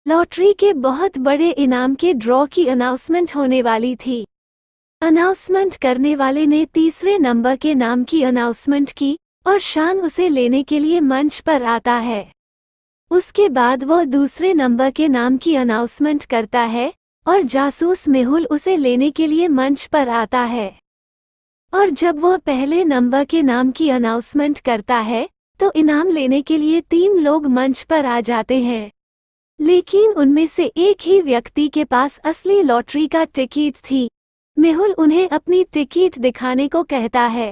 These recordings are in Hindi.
लॉटरी के बहुत बड़े इनाम के ड्रॉ की अनाउंसमेंट होने वाली थी। अनाउंसमेंट करने वाले ने तीसरे नंबर के नाम की अनाउंसमेंट की और शान उसे लेने के लिए मंच पर आता है। उसके बाद वह दूसरे नंबर के नाम की अनाउंसमेंट करता है और जासूस मेहुल उसे लेने के लिए मंच पर आता है। और जब वह पहले नंबर के नाम की अनाउंसमेंट करता है तो इनाम लेने के लिए 3 लोग मंच पर आ जाते हैं। लेकिन उनमें से एक ही व्यक्ति के पास असली लॉटरी का टिकट थी। मेहुल उन्हें अपनी टिकट दिखाने को कहता है।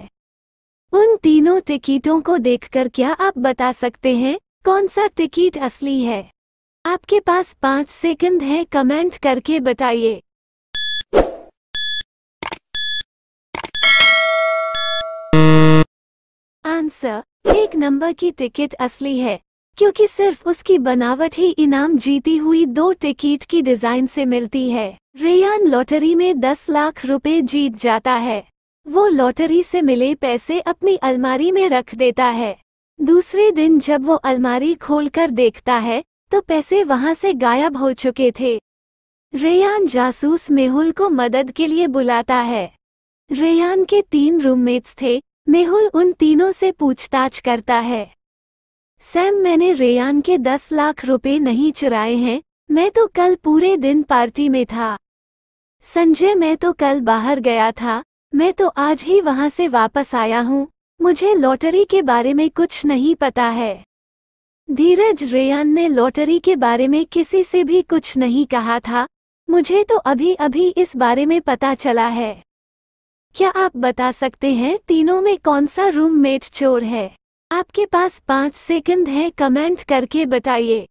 उन तीनों टिकटों को देखकर क्या आप बता सकते हैं कौन सा टिकट असली है? आपके पास 5 सेकंड हैं, कमेंट करके बताइए। आंसर, 1 नंबर की टिकट असली है, क्योंकि सिर्फ उसकी बनावट ही इनाम जीती हुई 2 टिकट की डिजाइन से मिलती है। रेयान लॉटरी में 10 लाख रुपए जीत जाता है। वो लॉटरी से मिले पैसे अपनी अलमारी में रख देता है। दूसरे दिन जब वो अलमारी खोलकर देखता है तो पैसे वहां से गायब हो चुके थे। रेयान जासूस मेहुल को मदद के लिए बुलाता है। रेयान के 3 रूममेट्स थे। मेहुल उन तीनों से पूछताछ करता है। सैम, मैंने रेयान के 10 लाख रुपए नहीं चुराए हैं, मैं तो कल पूरे दिन पार्टी में था। संजय, मैं तो कल बाहर गया था, मैं तो आज ही वहां से वापस आया हूँ, मुझे लॉटरी के बारे में कुछ नहीं पता है। धीरज, रेयान ने लॉटरी के बारे में किसी से भी कुछ नहीं कहा था, मुझे तो अभी अभी इस बारे में पता चला है। क्या आप बता सकते हैं तीनों में कौन सा रूममेट चोर है? आपके पास 5 सेकंड हैं, कमेंट करके बताइए।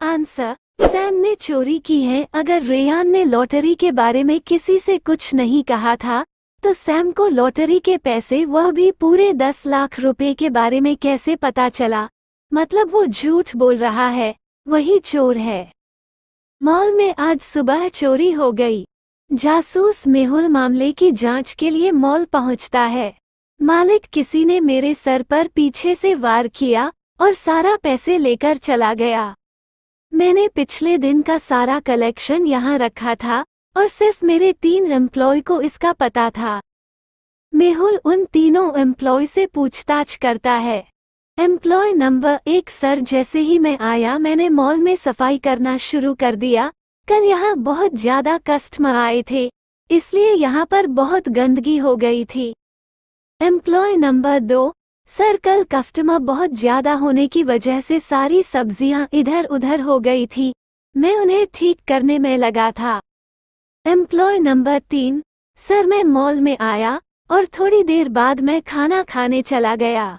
आंसर, सैम ने चोरी की है। अगर रेयान ने लॉटरी के बारे में किसी से कुछ नहीं कहा था तो सैम को लॉटरी के पैसे, वह भी पूरे 10 लाख रुपए के बारे में कैसे पता चला? मतलब वो झूठ बोल रहा है, वही चोर है। मॉल में आज सुबह चोरी हो गई। जासूस मेहुल मामले की जांच के लिए मॉल पहुंचता है। मालिक, किसी ने मेरे सर पर पीछे से वार किया और सारा पैसे लेकर चला गया। मैंने पिछले दिन का सारा कलेक्शन यहाँ रखा था और सिर्फ मेरे 3 एम्प्लॉय को इसका पता था। मेहुल उन तीनों एम्प्लॉय से पूछताछ करता है। एम्प्लॉय नंबर 1, सर, जैसे ही मैं आया मैंने मॉल में सफाई करना शुरू कर दिया। कल यहाँ बहुत ज्यादा कस्टमर आए थे, इसलिए यहाँ पर बहुत गंदगी हो गई थी। एम्प्लॉय नंबर 2, सर, कल कस्टमर बहुत ज्यादा होने की वजह से सारी सब्जियां इधर उधर हो गई थी, मैं उन्हें ठीक करने में लगा था। एम्प्लॉय नंबर 3, सर, मैं मॉल में आया और थोड़ी देर बाद मैं खाना खाने चला गया।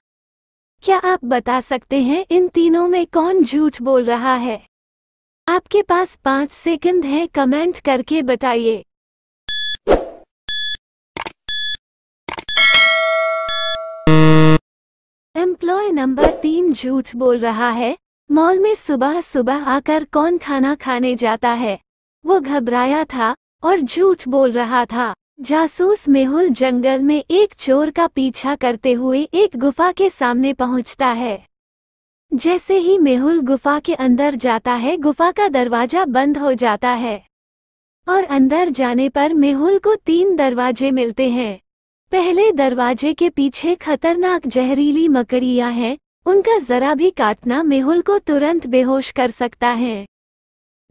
क्या आप बता सकते हैं इन तीनों में कौन झूठ बोल रहा है? आपके पास 5 सेकंड हैं, कमेंट करके बताइए। एम्प्लॉय नंबर 3 झूठ बोल रहा है। मॉल में सुबह सुबह आकर कौन खाना खाने जाता है? वो घबराया था और झूठ बोल रहा था। जासूस मेहुल जंगल में एक चोर का पीछा करते हुए एक गुफा के सामने पहुंचता है। जैसे ही मेहुल गुफा के अंदर जाता है, गुफा का दरवाजा बंद हो जाता है और अंदर जाने पर मेहुल को 3 दरवाजे मिलते हैं। पहले दरवाजे के पीछे खतरनाक जहरीली मकड़ियां हैं, उनका जरा भी काटना मेहुल को तुरंत बेहोश कर सकता है।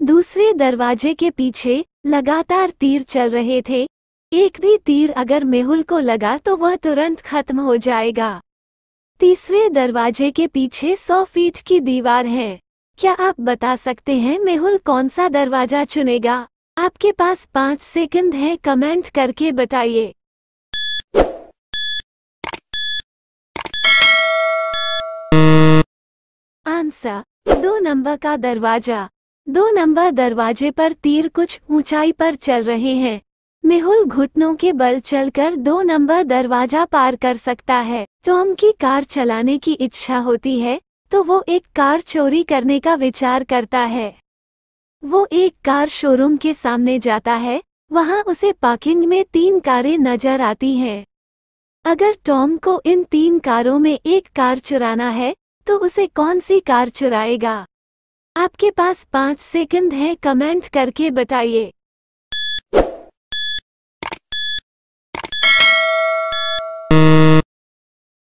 दूसरे दरवाजे के पीछे लगातार तीर चल रहे थे, एक भी तीर अगर मेहुल को लगा तो वह तुरंत खत्म हो जाएगा। तीसरे दरवाजे के पीछे 100 फीट की दीवार है। क्या आप बता सकते हैं मेहुल कौन सा दरवाजा चुनेगा? आपके पास 5 सेकंड हैं, कमेंट करके बताइए। आंसर, 2 नंबर का दरवाजा। 2 नंबर दरवाजे पर तीर कुछ ऊंचाई पर चल रहे हैं। मेहुल घुटनों के बल चलकर 2 नंबर दरवाजा पार कर सकता है। टॉम की कार चलाने की इच्छा होती है तो वो एक कार चोरी करने का विचार करता है। वो एक कार शोरूम के सामने जाता है, वहां उसे पार्किंग में 3 कारें नजर आती हैं। अगर टॉम को इन 3 कारों में एक कार चुराना है तो उसे कौन सी कार चुराएगा? आपके पास 5 सेकंड हैं, कमेंट करके बताइए।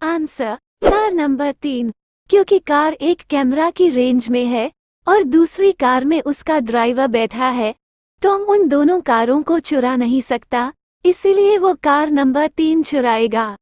आंसर कार नंबर 3, क्योंकि कार एक कैमरा की रेंज में है और दूसरी कार में उसका ड्राइवर बैठा है। टॉम उन दोनों कारों को चुरा नहीं सकता, इसीलिए वो कार नंबर 3 चुराएगा।